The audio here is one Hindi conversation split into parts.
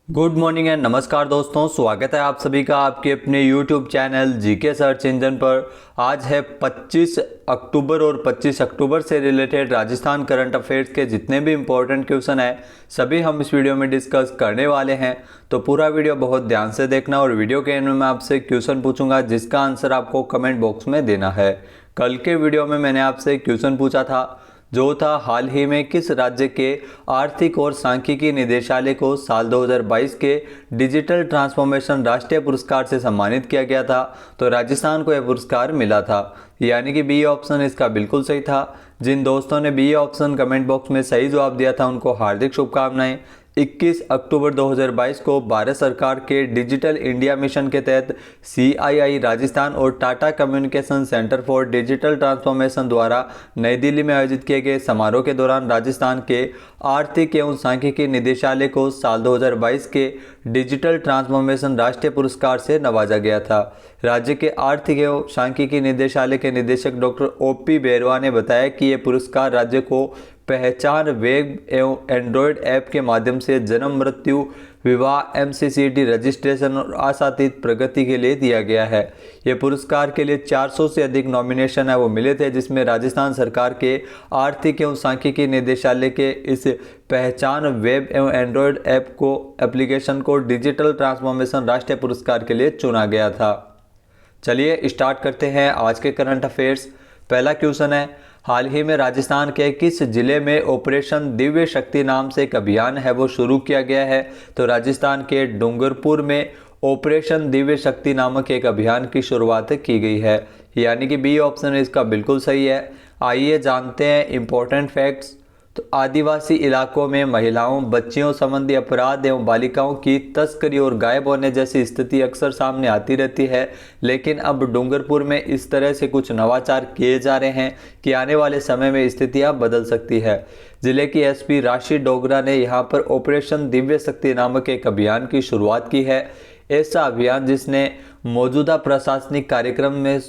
गुड मॉर्निंग एंड नमस्कार दोस्तों, स्वागत है आप सभी का आपके अपने YouTube channel GK search engine पर। आज है 25 अक्टूबर और 25 अक्टूबर से रिलेटेड राजस्थान करंट अफेयर्स के जितने भी इम्पोर्टेंट क्वेश्चन हैं सभी हम इस वीडियो में डिस्कस करने वाले हैं। तो पूरा वीडियो बहुत ध्यान से देखना और वीडियो के एंड में मैं आपसे क्वेश्चन पूछूंगा जिसका आंसर आपको कमेंट बॉक्स में देना है। कल के वीडियो में मैंने आपसे क्वेश्चन पूछा था जो था हाल ही में किस राज्य के आर्थिक और सांख्यिकी निदेशालय को साल 2022 के डिजिटल ट्रांसफॉर्मेशन राष्ट्रीय पुरस्कार से सम्मानित किया गया था। तो राजस्थान को यह पुरस्कार मिला था, यानी कि बी ऑप्शन इसका बिल्कुल सही था। जिन दोस्तों ने बी ऑप्शन कमेंट बॉक्स में सही जवाब दिया था उनको हार्दिक शुभकामनाएं। 21 अक्टूबर 2022 को भारत सरकार के डिजिटल इंडिया मिशन के तहत CII राजस्थान और Tata communication centre for digital transformation द्वारा नई दिल्ली में आयोजित किए गए समारोह के दौरान राजस्थान के आर्थिक एवं सांख्यिकी निदेशालय को साल 2022 के डिजिटल ट्रांसफॉर्मेशन राष्ट्रीय पुरस्कार से नवाजा गया था। राज्य के आर्थिक एवं सांख्यिकी निदेशालय के निदेशक डॉक्टर OP बेरवा ने बताया कि ये पुरस्कार राज्य को पहचान, वेब एवं एंड्रॉयड ऐप के माध्यम से जन्म, मृत्यु, विवाह, MCCT रजिस्ट्रेशन और आशातीत प्रगति के लिए दिया गया है। ये पुरस्कार के लिए 400 से अधिक नॉमिनेशन है वो मिले थे, जिसमें राजस्थान सरकार के आर्थिक एवं सांख्यिकी निदेशालय के इस पहचान, वेब एवं एंड्रॉयड ऐप को एप्लीकेशन को डिजिटल ट्रांसफॉर्मेशन राष्ट्रीय पुरस्कार के लिए चुना गया था। चलिए स्टार्ट करते हैं आज के करंट अफेयर्स। पहला क्वेश्चन है, हाल ही में राजस्थान के किस जिले में ऑपरेशन दिव्य शक्ति नाम से एक अभियान है वो शुरू किया गया है? तो राजस्थान के डूंगरपुर में ऑपरेशन दिव्य शक्ति नामक एक अभियान की शुरुआत की गई है, यानी कि बी ऑप्शन इसका बिल्कुल सही है। आइए जानते हैं इंपॉर्टेंट फैक्ट्स। तो आदिवासी इलाकों में महिलाओं, बच्चियों संबंधी अपराध एवं बालिकाओं की तस्करी और गायब होने जैसी स्थिति अक्सर सामने आती रहती है, लेकिन अब डूंगरपुर में इस तरह से कुछ नवाचार किए जा रहे हैं कि आने वाले समय में स्थितियां बदल सकती है। जिले की SP राशि डोगरा ने यहां पर ऑपरेशन दिव्य शक्ति नामक एक अभियान की शुरुआत की है। ऐसा अभियान जिसने मौजूदा प्रशासनिक कार्यक्रम में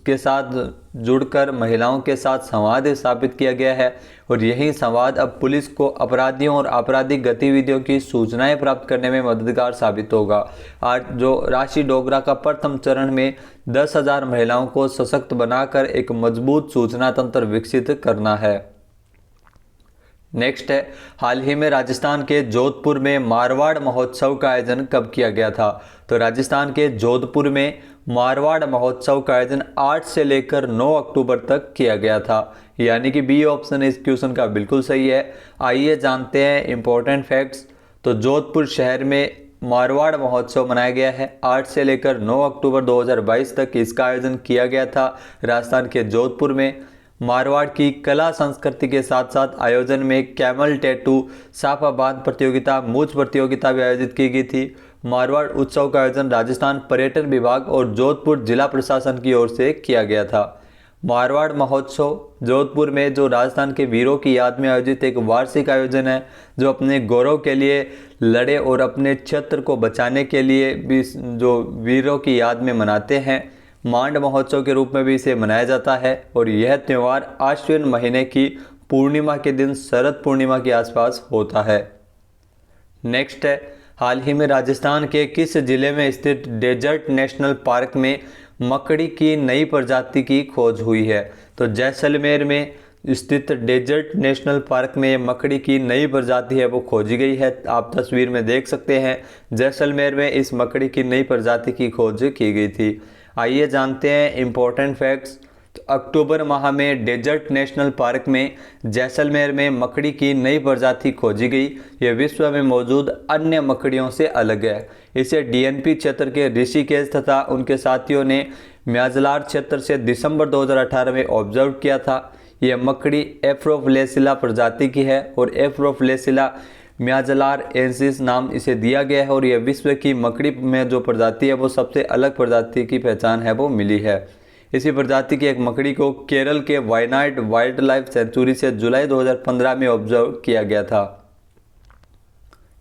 के साथ जुड़कर महिलाओं के साथ संवाद स्थापित किया गया है और यही संवाद अब पुलिस को अपराधियों और आपराधिक गतिविधियों की सूचनाएं प्राप्त करने में मददगार साबित होगा। आज जो राशि डोगरा का प्रथम चरण में 10,000 महिलाओं को सशक्त बनाकर एक मजबूत सूचना तंत्र विकसित करना है। नेक्स्ट है, हाल ही में राजस्थान के जोधपुर में मारवाड़ महोत्सव का आयोजन कब किया गया था? तो राजस्थान के जोधपुर में मारवाड़ महोत्सव का आयोजन 8 से लेकर 9 अक्टूबर तक किया गया था, यानी कि बी ऑप्शन इस क्वेश्चन का बिल्कुल सही है। आइए जानते हैं इंपॉर्टेंट फैक्ट्स। तो जोधपुर शहर में मारवाड़ महोत्सव मनाया गया है। 8 से लेकर 9 अक्टूबर 2022 तक इसका आयोजन किया गया था राजस्थान के जोधपुर में। मारवाड़ की कला संस्कृति के साथ साथ आयोजन में कैमल टैटू, साफा बांध प्रतियोगिता, मूछ प्रतियोगिता भी आयोजित की गई थी। मारवाड़ उत्सव का आयोजन राजस्थान पर्यटन विभाग और जोधपुर जिला प्रशासन की ओर से किया गया था। मारवाड़ महोत्सव जोधपुर में जो राजस्थान के वीरों की याद में आयोजित एक वार्षिक आयोजन है जो अपने गौरव के लिए लड़े और अपने क्षेत्र को बचाने के लिए भी जो वीरों की याद में मनाते हैं। मांड महोत्सव के रूप में भी इसे मनाया जाता है और यह त्यौहार आश्विन महीने की पूर्णिमा के दिन शरद पूर्णिमा के आसपास होता है। नेक्स्ट है, हाल ही में राजस्थान के किस जिले में स्थित डेजर्ट नेशनल पार्क में मकड़ी की नई प्रजाति की खोज हुई है? तो जैसलमेर में स्थित डेजर्ट नेशनल पार्क में मकड़ी की नई प्रजाति है वो खोजी गई है। आप तस्वीर में देख सकते हैं जैसलमेर में इस मकड़ी की नई प्रजाति की खोज की गई थी। आइए जानते हैं इंपॉर्टेंट फैक्ट्स। तो अक्टूबर माह में डेजर्ट नेशनल पार्क में जैसलमेर में मकड़ी की नई प्रजाति खोजी गई। यह विश्व में मौजूद अन्य मकड़ियों से अलग है। इसे DNP क्षेत्र के ऋषिकेश तथा उनके साथियों ने म्याजलार क्षेत्र से दिसंबर 2018 में ऑब्जर्व किया था। यह मकड़ी एफ्रोफ्लेसिला प्रजाति की है और एफ्रोफ्लेसिला म्याजलार एंसिस नाम इसे दिया गया है और यह विश्व की मकड़ी में जो प्रजाति है वो सबसे अलग प्रजाति की पहचान है वो मिली है। इसी प्रजाति की एक मकड़ी को केरल के वायनाड वाइल्ड लाइफ सेंचुरी से जुलाई 2015 में ऑब्जर्व किया गया था।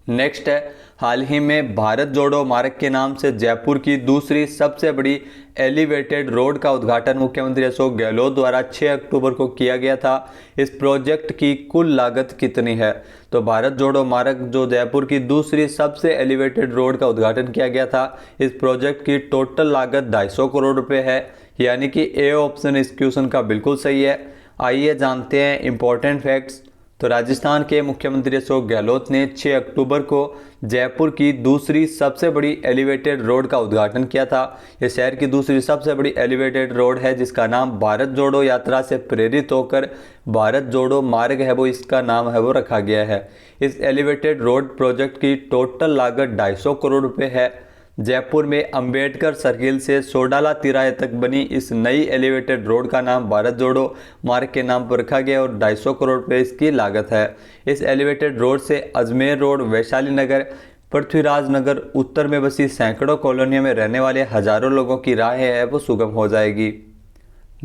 नेक्स्ट है, हाल ही में भारत जोड़ो मार्ग के नाम से जयपुर की दूसरी सबसे बड़ी एलिवेटेड रोड का उद्घाटन मुख्यमंत्री अशोक गहलोत द्वारा 6 अक्टूबर को किया गया था। इस प्रोजेक्ट की कुल लागत कितनी है? तो भारत जोड़ो मार्ग जो जयपुर की दूसरी सबसे एलिवेटेड रोड का उद्घाटन किया गया था, इस प्रोजेक्ट की टोटल लागत 250 करोड़ रुपए है, यानी कि ए ऑप्शन इस क्वेश्चन का बिल्कुल सही है। आइए जानते हैं इंपॉर्टेंट फैक्ट्स। तो राजस्थान के मुख्यमंत्री अशोक गहलोत ने 6 अक्टूबर को जयपुर की दूसरी सबसे बड़ी एलिवेटेड रोड का उद्घाटन किया था। यह शहर की दूसरी सबसे बड़ी एलिवेटेड रोड है जिसका नाम भारत जोड़ो यात्रा से प्रेरित होकर भारत जोड़ो मार्ग है वो इसका नाम है वो रखा गया है। इस एलिवेटेड रोड प्रोजेक्ट की टोटल लागत 250 करोड़ रुपये है। जयपुर में अंबेडकर सर्किल से सोडाला तिराहे तक बनी इस नई एलिवेटेड रोड का नाम भारत जोड़ो मार्ग के नाम पर रखा गया और 250 करोड़ रुपये इसकी लागत है। इस एलिवेटेड रोड से अजमेर रोड, वैशाली नगर, पृथ्वीराज नगर, उत्तर में बसी सैकड़ों कॉलोनियों में रहने वाले हजारों लोगों की राह है वो सुगम हो जाएगी।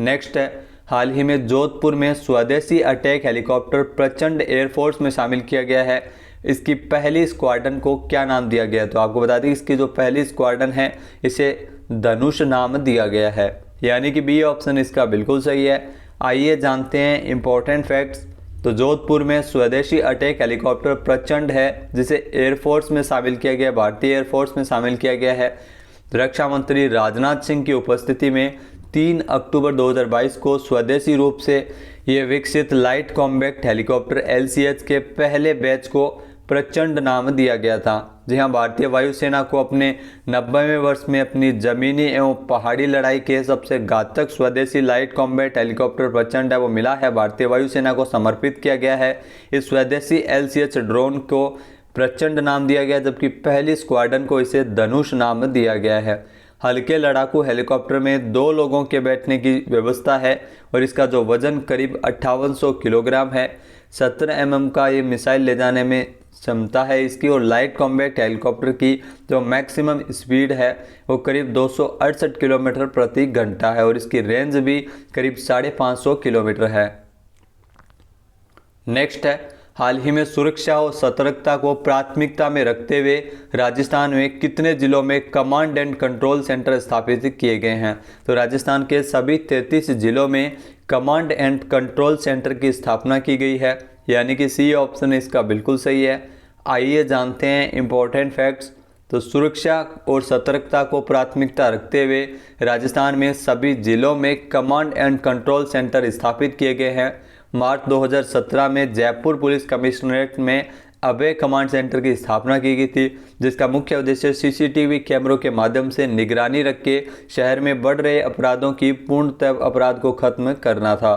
नेक्स्ट है, हाल ही में जोधपुर में स्वदेशी अटैक हेलीकॉप्टर प्रचंड एयरफोर्स में शामिल किया गया है। इसकी पहली स्क्वाड्रन को क्या नाम दिया गया है? तो आपको बता दें इसकी जो पहली स्क्वाड्रन है इसे धनुष नाम दिया गया है, यानी कि बी ऑप्शन इसका बिल्कुल सही है। आइए जानते हैं इंपॉर्टेंट फैक्ट्स। तो जोधपुर में स्वदेशी अटैक हेलीकॉप्टर प्रचंड है जिसे एयरफोर्स में शामिल किया गया, भारतीय एयरफोर्स में शामिल किया गया है। रक्षा मंत्री राजनाथ सिंह की उपस्थिति में 3 अक्टूबर 2022 को स्वदेशी रूप से ये विकसित लाइट कॉम्बैक्ट हेलीकॉप्टर LCH के पहले बैच को प्रचंड नाम दिया गया था। जी हाँ, भारतीय वायुसेना को अपने 90वें वर्ष में अपनी जमीनी एवं पहाड़ी लड़ाई के सबसे घातक स्वदेशी लाइट कॉम्बैट हेलीकॉप्टर प्रचंड है वो मिला है, भारतीय वायुसेना को समर्पित किया गया है। इस स्वदेशी LCH ड्रोन को प्रचंड नाम दिया गया जबकि पहली स्क्वाड्रन को इसे धनुष नाम दिया गया है। हल्के लड़ाकू हेलीकॉप्टर में 2 लोगों के बैठने की व्यवस्था है और इसका जो वजन करीब 5800 किलोग्राम है। 17 mm का ये मिसाइल ले जाने में क्षमता है इसकी और लाइट कॉम्बैक्ट हेलीकॉप्टर की जो मैक्सिमम स्पीड है वो करीब 268 किलोमीटर प्रति घंटा है और इसकी रेंज भी करीब 550 किलोमीटर है। नेक्स्ट है, हाल ही में सुरक्षा और सतर्कता को प्राथमिकता में रखते हुए राजस्थान में कितने जिलों में कमांड एंड कंट्रोल सेंटर स्थापित किए गए हैं? तो राजस्थान के सभी 33 जिलों में कमांड एंड कंट्रोल सेंटर की स्थापना की गई है, यानी कि सी ऑप्शन इसका बिल्कुल सही है। आइए जानते हैं इंपॉर्टेंट फैक्ट्स। तो सुरक्षा और सतर्कता को प्राथमिकता रखते हुए राजस्थान में सभी जिलों में कमांड एंड कंट्रोल सेंटर स्थापित किए गए हैं। मार्च 2017 में जयपुर पुलिस कमिश्नरेट में अभय कमांड सेंटर की स्थापना की गई थी जिसका मुख्य उद्देश्य CCTV कैमरों के माध्यम से निगरानी रख के शहर में बढ़ रहे अपराधों की पूर्णतः अपराध को खत्म करना था।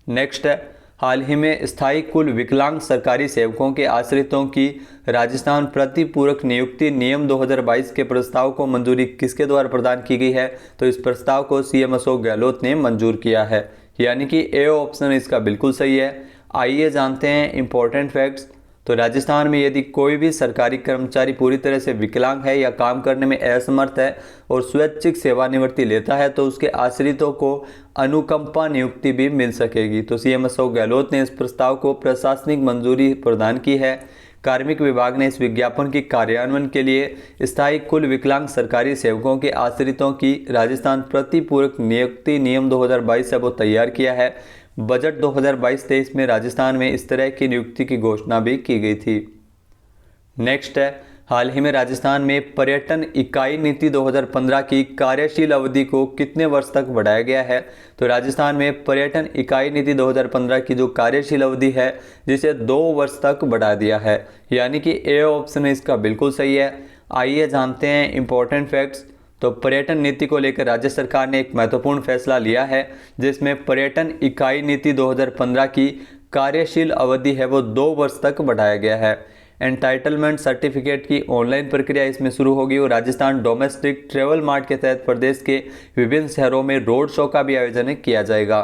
नेक्स्ट है, हाल ही में स्थायी कुल विकलांग सरकारी सेवकों के आश्रितों की राजस्थान प्रतिपूरक नियुक्ति नियम 2022 के प्रस्ताव को मंजूरी किसके द्वारा प्रदान की गई है? तो इस प्रस्ताव को CM अशोक गहलोत ने मंजूर किया है, यानी कि ए ऑप्शन इसका बिल्कुल सही है। आइए जानते हैं इंपॉर्टेंट फैक्ट्स। तो राजस्थान में यदि कोई भी सरकारी कर्मचारी पूरी तरह से विकलांग है या काम करने में असमर्थ है और स्वैच्छिक सेवानिवृत्ति लेता है तो उसके आश्रितों को अनुकंपा नियुक्ति भी मिल सकेगी। तो CM अशोक गहलोत ने इस प्रस्ताव को प्रशासनिक मंजूरी प्रदान की है। कार्मिक विभाग ने इस विज्ञापन की कार्यान्वयन के लिए स्थायी कुल विकलांग सरकारी सेवकों के आश्रितों की राजस्थान प्रतिपूरक नियुक्ति नियम 2022 से वो तैयार किया है। बजट 2022-23 में राजस्थान में इस तरह की नियुक्ति की घोषणा भी की गई थी। नेक्स्ट है, हाल ही में राजस्थान में पर्यटन इकाई नीति 2015 की कार्यशील अवधि को कितने वर्ष तक बढ़ाया गया है? तो राजस्थान में पर्यटन इकाई नीति 2015 की जो कार्यशील अवधि है जिसे 2 वर्ष तक बढ़ा दिया है, यानी कि ए ऑप्शन इसका बिल्कुल सही है। आइए जानते हैं इंपॉर्टेंट फैक्ट्स। तो पर्यटन नीति को लेकर राज्य सरकार ने एक महत्वपूर्ण फैसला लिया है जिसमें पर्यटन इकाई नीति 2015 की कार्यशील अवधि है वो 2 वर्ष तक बढ़ाया गया है। एंटाइटलमेंट सर्टिफिकेट की ऑनलाइन प्रक्रिया इसमें शुरू होगी और राजस्थान डोमेस्टिक ट्रेवल मार्ट के तहत प्रदेश के विभिन्न शहरों में रोड शो का भी आयोजन किया जाएगा।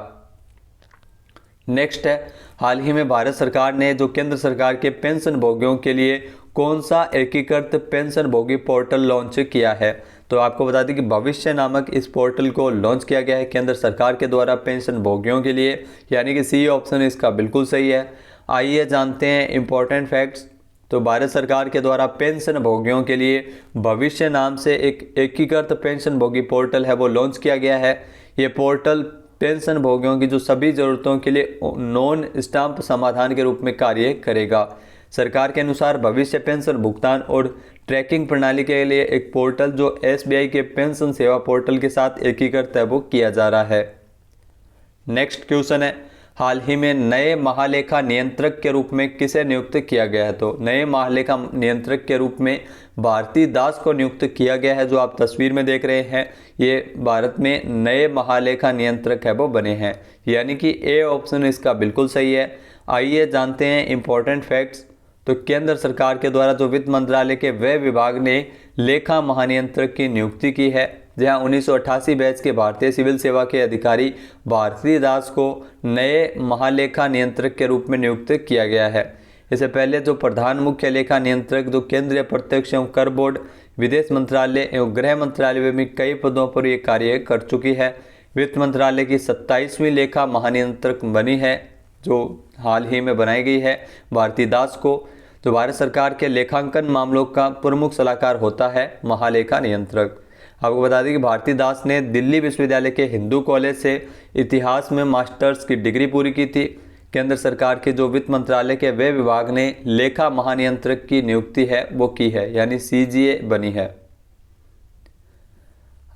नेक्स्ट है, हाल ही में भारत सरकार ने जो केंद्र सरकार के पेंशन भोगियों के लिए कौन सा एकीकृत पेंशन भोगी पोर्टल लॉन्च किया है? तो आपको बता दें कि भविष्य नामक इस पोर्टल को लॉन्च किया गया है केंद्र सरकार के द्वारा पेंशन भोगियों के लिए, यानी कि सी ऑप्शन इसका बिल्कुल सही है। आइए जानते हैं इंपॉर्टेंट फैक्ट्स। तो भारत सरकार के द्वारा पेंशन भोगियों के लिए भविष्य नाम से एक एकीकृत पेंशन भोगी पोर्टल है वो लॉन्च किया गया है। ये पोर्टल पेंशन भोगियों की जो सभी ज़रूरतों के लिए नॉन स्टैम्प समाधान के रूप में कार्य करेगा। सरकार के अनुसार भविष्य पेंशन भुगतान और ट्रैकिंग प्रणाली के लिए एक पोर्टल जो SBI के पेंशन सेवा पोर्टल के साथ एकीकृत है वो किया जा रहा है। नेक्स्ट क्वेश्चन है, हाल ही में नए महालेखा नियंत्रक के रूप में किसे नियुक्त किया गया है? तो नए महालेखा नियंत्रक के रूप में भारती दास को नियुक्त किया गया है। जो आप तस्वीर में देख रहे हैं ये भारत में नए महालेखा नियंत्रक है वो बने हैं, यानी कि ए ऑप्शन इसका बिल्कुल सही है। आइए जानते हैं इंपॉर्टेंट फैक्ट्स। तो केंद्र सरकार के द्वारा जो वित्त मंत्रालय के व्यय विभाग ने लेखा महानियंत्रक की नियुक्ति की है, जहां 1988 बैच के भारतीय सिविल सेवा के अधिकारी भारती दास को नए महालेखा नियंत्रक के रूप में नियुक्त किया गया है। इससे पहले जो प्रधान मुख्य लेखा नियंत्रक जो केंद्रीय प्रत्यक्ष एवं कर बोर्ड, विदेश मंत्रालय एवं गृह मंत्रालय में कई पदों पर ये कार्य कर चुकी है। वित्त मंत्रालय की 27वीं लेखा महानियंत्रक बनी है जो हाल ही में बनाई गई है। भारती दास को जो भारत सरकार के लेखांकन मामलों का प्रमुख सलाहकार होता है महालेखा नियंत्रक। आपको बता दें कि भारती दास ने दिल्ली विश्वविद्यालय के हिंदू कॉलेज से इतिहास में मास्टर्स की डिग्री पूरी की थी। केंद्र सरकार के जो वित्त मंत्रालय के व्यय विभाग ने लेखा महानियंत्रक की नियुक्ति है वो की है, यानी CGA बनी है।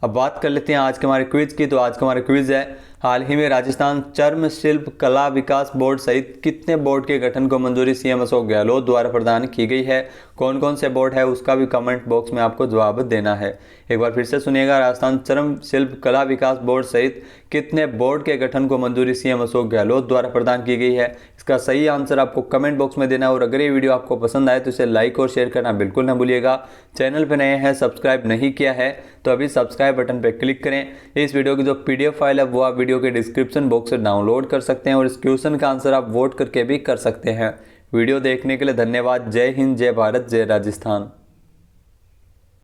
अब बात कर लेते हैं आज के हमारे क्विज की। तो आज का हमारा क्विज है, हाल ही में राजस्थान चर्म शिल्प कला विकास बोर्ड सहित कितने बोर्ड के गठन को मंजूरी CM अशोक गहलोत द्वारा प्रदान की गई है? कौन कौन से बोर्ड है उसका भी कमेंट बॉक्स में आपको जवाब देना है। एक बार फिर से सुनिएगा, राजस्थान चर्म शिल्प कला विकास बोर्ड सहित कितने बोर्ड के गठन को मंजूरी CM अशोक गहलोत द्वारा प्रदान की गई है? इसका सही आंसर आपको कमेंट बॉक्स में देना है। और अगर ये वीडियो आपको पसंद आए तो इसे लाइक और शेयर करना बिल्कुल ना भूलिएगा। चैनल पर नए हैं, सब्सक्राइब नहीं किया है तो अभी सब्सक्राइब बटन पर क्लिक करें। इस वीडियो की जो PDF फाइल है वो आप वीडियो के डिस्क्रिप्शन बॉक्स से डाउनलोड कर सकते हैं और इस क्वेश्चन का आंसर आप वोट करके भी कर सकते हैं। वीडियो देखने के लिए धन्यवाद। जय हिंद, जय भारत, जय राजस्थान।